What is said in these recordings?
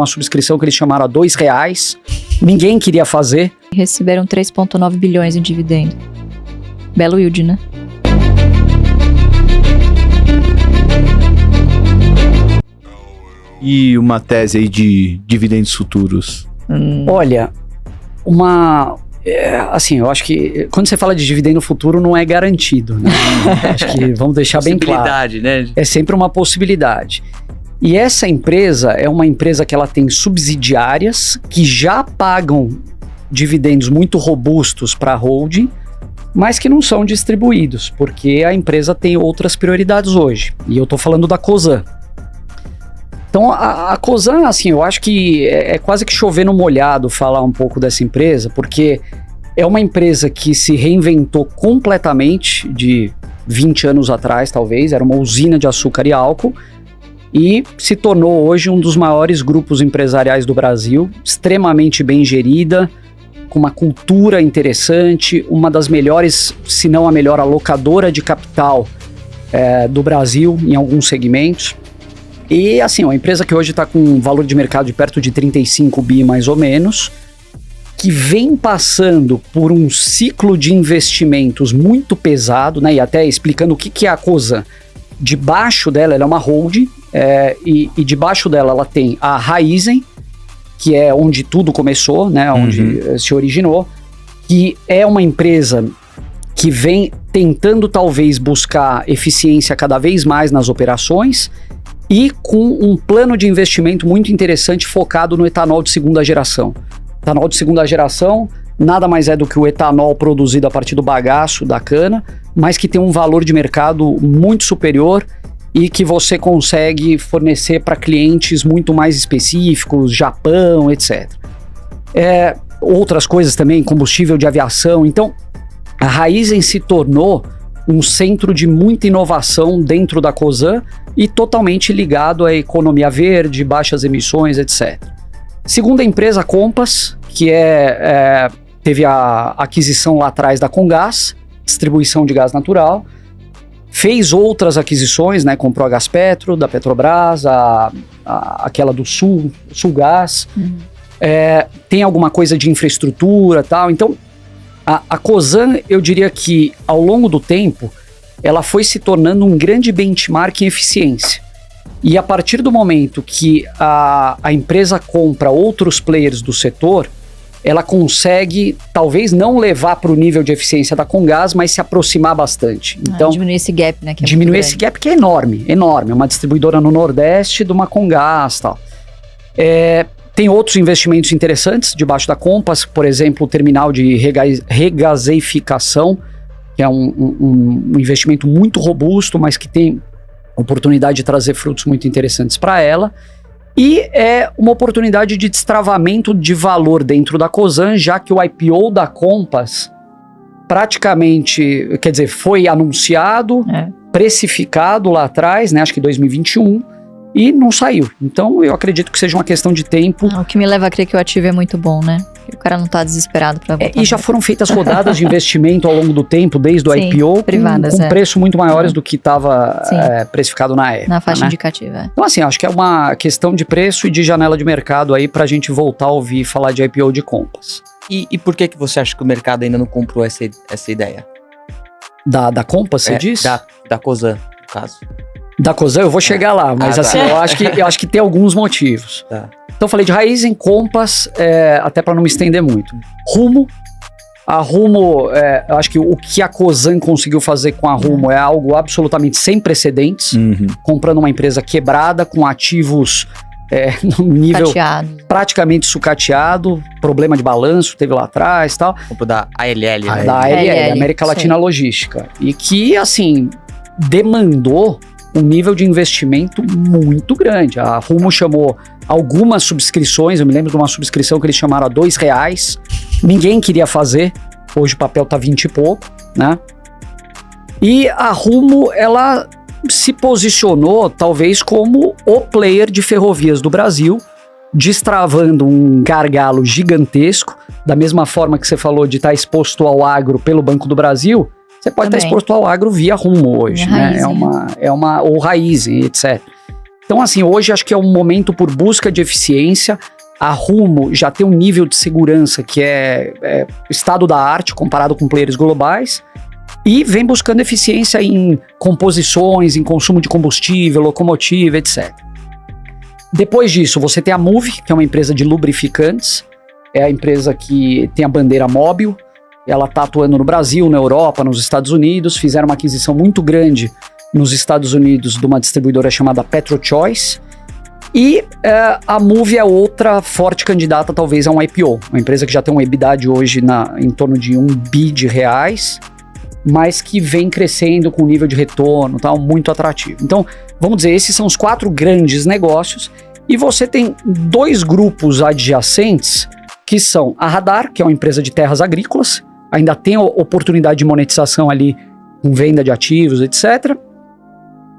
uma subscrição que eles chamaram a R$2. Ninguém queria fazer. Receberam 3,9 bilhões em dividendo. Belo yield, né? E uma tese aí de dividendos futuros? Olha, assim, eu acho que quando você fala de dividendo futuro não é garantido, né? Acho que vamos deixar bem claro. Possibilidade, né? É sempre uma possibilidade. E essa empresa é uma empresa que ela tem subsidiárias que já pagam dividendos muito robustos para a holding, mas que não são distribuídos, porque a empresa tem outras prioridades hoje. E eu tô falando da Cosan. Então, a Cosan, assim, eu acho que é quase que chover no molhado falar um pouco dessa empresa, porque é uma empresa que se reinventou completamente de 20 anos atrás, talvez, era uma usina de açúcar e álcool, e se tornou hoje um dos maiores grupos empresariais do Brasil, extremamente bem gerida, com uma cultura interessante, uma das melhores, se não a melhor alocadora de capital do Brasil em alguns segmentos. E assim, uma empresa que hoje está com um valor de mercado de perto de 35 bi mais ou menos, que vem passando por um ciclo de investimentos muito pesado, né? E até explicando o que é a Cosan. Debaixo dela, ela é uma holding, e debaixo dela ela tem a Raízen, que é onde tudo começou, né? Onde se originou, que é uma empresa que vem tentando talvez buscar eficiência cada vez mais nas operações, e com um plano de investimento muito interessante focado no etanol de segunda geração. Etanol de segunda geração nada mais é do que o etanol produzido a partir do bagaço da cana, mas que tem um valor de mercado muito superior e que você consegue fornecer para clientes muito mais específicos, Japão, etc. Outras coisas também, combustível de aviação. Então, a Raízen se tornou um centro de muita inovação dentro da Cosan e totalmente ligado à economia verde, baixas emissões, etc. Segunda empresa, Compass, que teve a aquisição lá atrás da Comgás, distribuição de gás natural, fez outras aquisições, né? Comprou a Gaspetro, da Petrobras, aquela do Sulgás, tem alguma coisa de infraestrutura e tal. Então, a Cosan, eu diria que ao longo do tempo, ela foi se tornando um grande benchmark em eficiência. E a partir do momento que a empresa compra outros players do setor, ela consegue, talvez não levar para o nível de eficiência da Comgás, mas se aproximar bastante. Então, diminuir esse gap, né? Que diminuir esse gap que é enorme, enorme. Uma distribuidora no Nordeste de uma Comgás e tal. Tem outros investimentos interessantes debaixo da Compass, por exemplo, o terminal de regazeificação, que é um investimento muito robusto, mas que tem oportunidade de trazer frutos muito interessantes para ela. E é uma oportunidade de destravamento de valor dentro da Cosan, já que o IPO da Compass praticamente, quer dizer, foi anunciado, precificado lá atrás, né, acho que 2021, e não saiu. Então eu acredito que seja uma questão de tempo. O que me leva a crer que o ativo é muito bom, né? O cara não tá desesperado para voltar. E já foram feitas rodadas de investimento ao longo do tempo, desde o IPO, privadas, com preço muito maiores do que estava precificado na época. Na faixa né? indicativa. Então assim, acho que é uma questão de preço e de janela de mercado aí pra gente voltar a ouvir falar de IPO de Compass. E por que você acha que o mercado ainda não comprou essa ideia? Da Compass, você diz? Da Cosan, no caso. Da Cosan, eu vou chegar lá, mas assim, eu acho que tem alguns motivos. Tá. Então eu falei de Raízen, Compass, até para não me estender muito. Rumo. A Rumo, eu acho que o que a Cosan conseguiu fazer com a Rumo é algo absolutamente sem precedentes. Comprando uma empresa quebrada, com ativos no nível praticamente sucateado, problema de balanço, teve lá atrás e tal. Compro da ALL. Da ALL, América Latina Logística. E que, assim, demandou um nível de investimento muito grande. A Rumo chamou algumas subscrições, eu me lembro de uma subscrição que eles chamaram a R$2. Ninguém queria fazer, hoje o papel tá 20 e pouco, né? E a Rumo, ela se posicionou talvez como o player de ferrovias do Brasil, destravando um gargalo gigantesco, da mesma forma que você falou de estar exposto ao agro pelo Banco do Brasil. Você pode estar exposto ao agro via Rumo hoje, né? Ou Raízen, etc. Então, assim, hoje acho que é um momento por busca de eficiência. A Rumo já tem um nível de segurança que é estado da arte comparado com players globais e vem buscando eficiência em composições, em consumo de combustível, locomotiva, etc. Depois disso, você tem a Moove, que é uma empresa de lubrificantes, é a empresa que tem a bandeira móvel, ela está atuando no Brasil, na Europa, nos Estados Unidos, fizeram uma aquisição muito grande nos Estados Unidos de uma distribuidora chamada PetroChoice, e a Moove é outra forte candidata talvez a um IPO, uma empresa que já tem um EBITDA hoje em torno de R$1 bi, mas que vem crescendo com um nível de retorno tal, muito atrativo. Então, vamos dizer, esses são os 4 grandes negócios, e você tem 2 grupos adjacentes, que são a Radar, que é uma empresa de terras agrícolas, ainda tem oportunidade de monetização ali com venda de ativos, etc.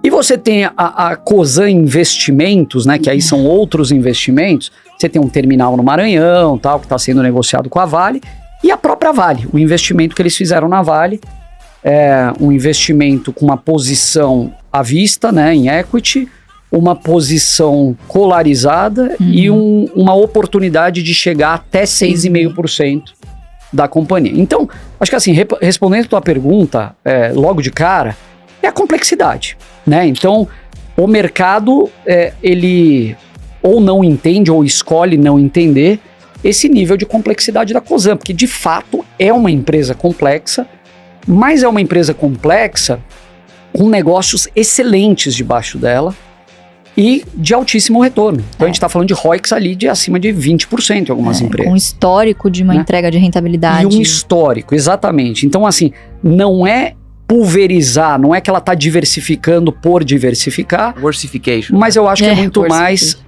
E você tem a Cosan Investimentos, né, que aí são outros investimentos. Você tem um terminal no Maranhão, tal, que está sendo negociado com a Vale, e a própria Vale, o investimento que eles fizeram na Vale, é um investimento com uma posição à vista, né, em equity, uma posição colarizada e uma oportunidade de chegar até 6,5% da companhia. Então, acho que assim, respondendo a tua pergunta, logo de cara, é a complexidade, né? Então, o mercado, ele ou não entende ou escolhe não entender esse nível de complexidade da Cosan, porque de fato é uma empresa complexa, mas é uma empresa complexa com negócios excelentes debaixo dela e de altíssimo retorno. Então a gente está falando de ROICs ali de acima de 20% em algumas empresas. Com um histórico de uma entrega de rentabilidade. E um histórico, exatamente. Então assim, não é pulverizar, não é que ela está diversificando por diversificar. Diversification. Mas eu acho que é muito mais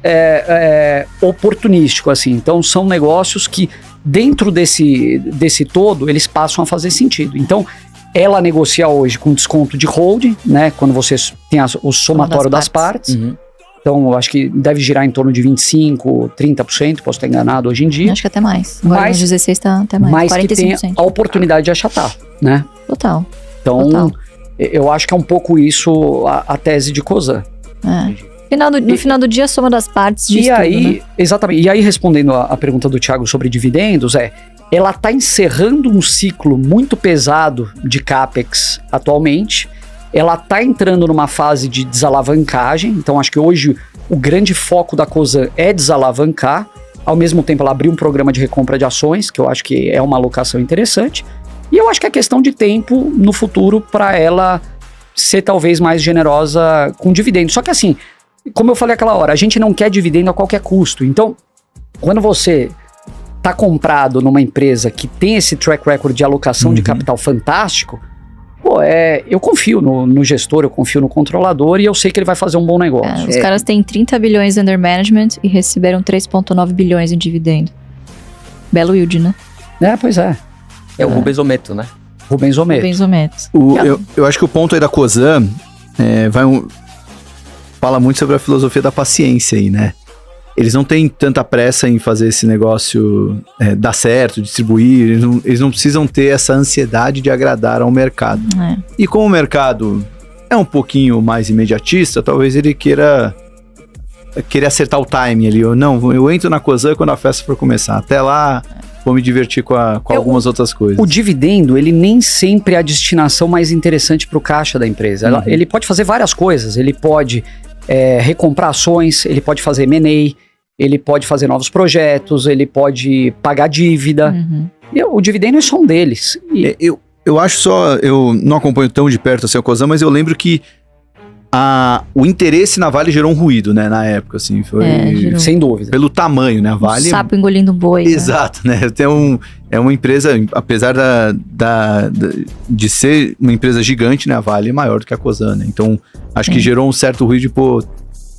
oportunístico, assim. Então são negócios que dentro desse todo, eles passam a fazer sentido. Então, ela negocia hoje com desconto de holding, né? Quando você tem o somatório das partes. Então, eu acho que deve girar em torno de 25%, 30%, posso estar enganado hoje em dia. Acho que até mais. Agora no 16 está até mais. Mas 45%. que tem a oportunidade de achatar, né? Total. Então, eu acho que é um pouco isso a tese de Cosan. No final do dia, a soma das partes diz tudo, né? Exatamente. E aí, respondendo a pergunta do Thiago sobre dividendos, ela está encerrando um ciclo muito pesado de CAPEX atualmente. Ela está entrando numa fase de desalavancagem. Então, acho que hoje o grande foco da Cosan é desalavancar. Ao mesmo tempo, ela abriu um programa de recompra de ações, que eu acho que é uma alocação interessante. E eu acho que é questão de tempo no futuro para ela ser talvez mais generosa com dividendos. Só que assim, como eu falei aquela hora, a gente não quer dividendo a qualquer custo. Então, quando você está comprado numa empresa que tem esse track record de alocação de capital fantástico, eu confio no gestor, eu confio no controlador e eu sei que ele vai fazer um bom negócio. Os caras têm 30 bilhões under management e receberam 3,9 bilhões em dividendo. Belo yield, né? Pois é. É o Rubens Ometo, né? Rubens Ometo. Eu acho que o ponto aí da Cosan fala muito sobre a filosofia da paciência aí, né? Eles não têm tanta pressa em fazer esse negócio dar certo, distribuir, eles não precisam ter essa ansiedade de agradar ao mercado. E como o mercado é um pouquinho mais imediatista, talvez ele queira acertar o timing ali, ou não, eu entro na Cosan quando a festa for começar, até lá vou me divertir com algumas outras coisas. O dividendo, ele nem sempre é a destinação mais interessante para o caixa da empresa. Ele pode fazer várias coisas, ele pode recomprar ações, ele pode fazer M&A, ele pode fazer novos projetos, ele pode pagar dívida. O dividendo é só um deles. Eu acho só, eu não acompanho tão de perto assim a Cosan, mas eu lembro que o interesse na Vale gerou um ruído, né, na época, assim, foi... Sem dúvida. Pelo tamanho, né, a Vale... Sapo engolindo um boi. Exato, né, é uma empresa, apesar de ser uma empresa gigante, né, a Vale é maior do que a Cosan, né, então acho que gerou um certo ruído de,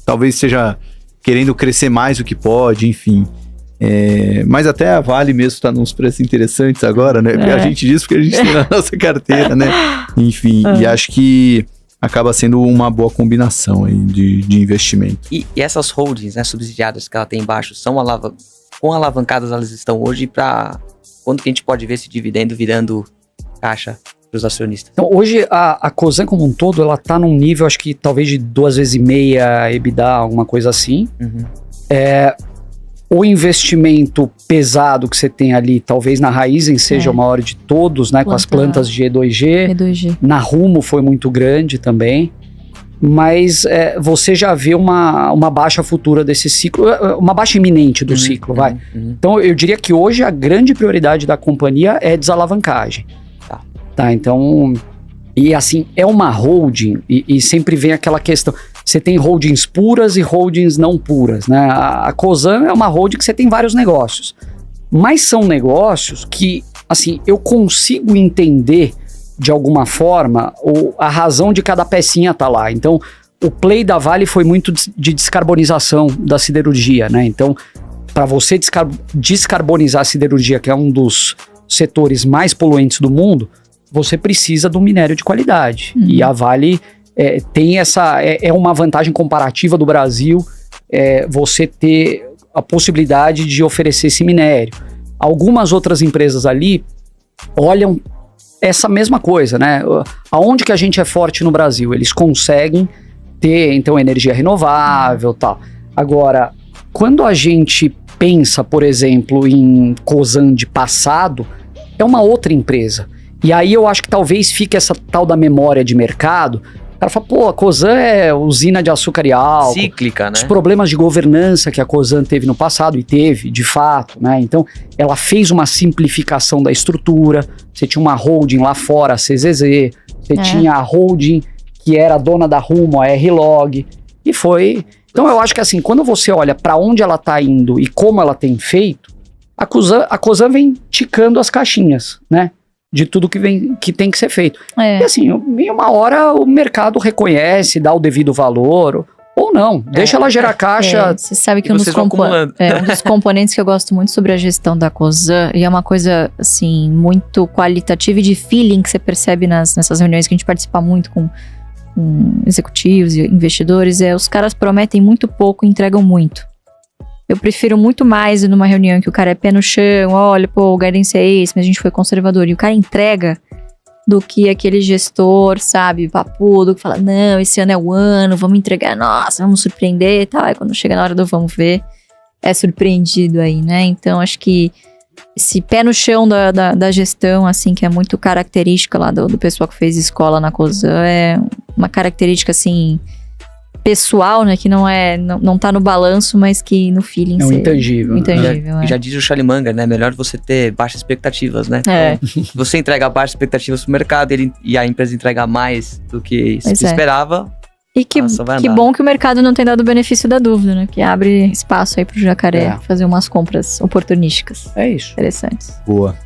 talvez seja querendo crescer mais do que pode, enfim... mas até a Vale mesmo está nos preços interessantes agora, né, a gente diz porque a gente tem na nossa carteira, né, enfim, e acho que acaba sendo uma boa combinação aí de investimento. E essas holdings, né, subsidiadas que ela tem embaixo, quão alavancadas elas estão hoje para quando que a gente pode ver esse dividendo virando caixa os acionistas. Então, hoje, a Cosan como um todo, ela tá num nível, acho que talvez de 2,5 vezes EBITDA, alguma coisa assim. Uhum. O investimento pesado que você tem ali, talvez na Raizen seja o maior de todos, né? Com as plantas de E2G. E2G. Na Rumo foi muito grande também. Mas você já vê uma baixa futura desse ciclo, uma baixa iminente do ciclo, vai. Então, eu diria que hoje a grande prioridade da companhia é desalavancagem. Tá, então... E assim, é uma holding, e sempre vem aquela questão, você tem holdings puras e holdings não puras, né? A Cosan é uma holding que você tem vários negócios, mas são negócios que, assim, eu consigo entender de alguma forma a razão de cada pecinha tá lá. Então, o play da Vale foi muito de descarbonização da siderurgia, né? Então, para você descarbonizar a siderurgia, que é um dos setores mais poluentes do mundo, você precisa do minério de qualidade. E a Vale tem essa... É uma vantagem comparativa do Brasil você ter a possibilidade de oferecer esse minério. Algumas outras empresas ali olham essa mesma coisa, né? Aonde que a gente é forte no Brasil? Eles conseguem ter, então, energia renovável e tal. Agora, quando a gente pensa, por exemplo, em Cosan de passado, é uma outra empresa. E aí eu acho que talvez fique essa tal da memória de mercado. O cara fala, pô, a Cosan é usina de açúcar e álcool. Cíclica, né? Os problemas de governança que a Cosan teve no passado, e teve, de fato, né? Então, ela fez uma simplificação da estrutura. Você tinha uma holding lá fora, a CZZ. Você tinha a holding que era dona da Rumo, a R-Log. E foi... Então, eu acho que assim, quando você olha para onde ela tá indo e como ela tem feito, a Cosan vem ticando as caixinhas, né? De tudo que tem que ser feito. E assim, em uma hora o mercado reconhece, dá o devido valor, ou não, deixa ela gerar caixa. Você sabe que um dos componentes que eu gosto muito sobre a gestão da Cosan, e é uma coisa, assim, muito qualitativa e de feeling que você percebe nessas reuniões que a gente participa muito com executivos e investidores, os caras prometem muito pouco e entregam muito. Eu prefiro muito mais ir numa reunião que o cara é pé no chão, olha, pô, o guidance é esse, mas a gente foi conservador. E o cara entrega do que aquele gestor, sabe, papudo, que fala, não, esse ano é o ano, vamos entregar, nossa, vamos surpreender e tal. Aí quando chega na hora do vamos ver, é surpreendido aí, né? Então, acho que esse pé no chão da gestão, assim, que é muito característica lá do pessoal que fez escola na Cosan, é uma característica, assim... pessoal, né, que não tá no balanço, mas que no feeling é um intangível. E já diz o Charlie Munger, né, melhor você ter baixas expectativas, né? Então, você entrega baixas expectativas pro mercado e a empresa entrega mais do que se esperava. E que bom que o mercado não tem dado o benefício da dúvida, né, que abre espaço aí pro Jacaré fazer umas compras oportunísticas. É isso. Interessantes. Boa.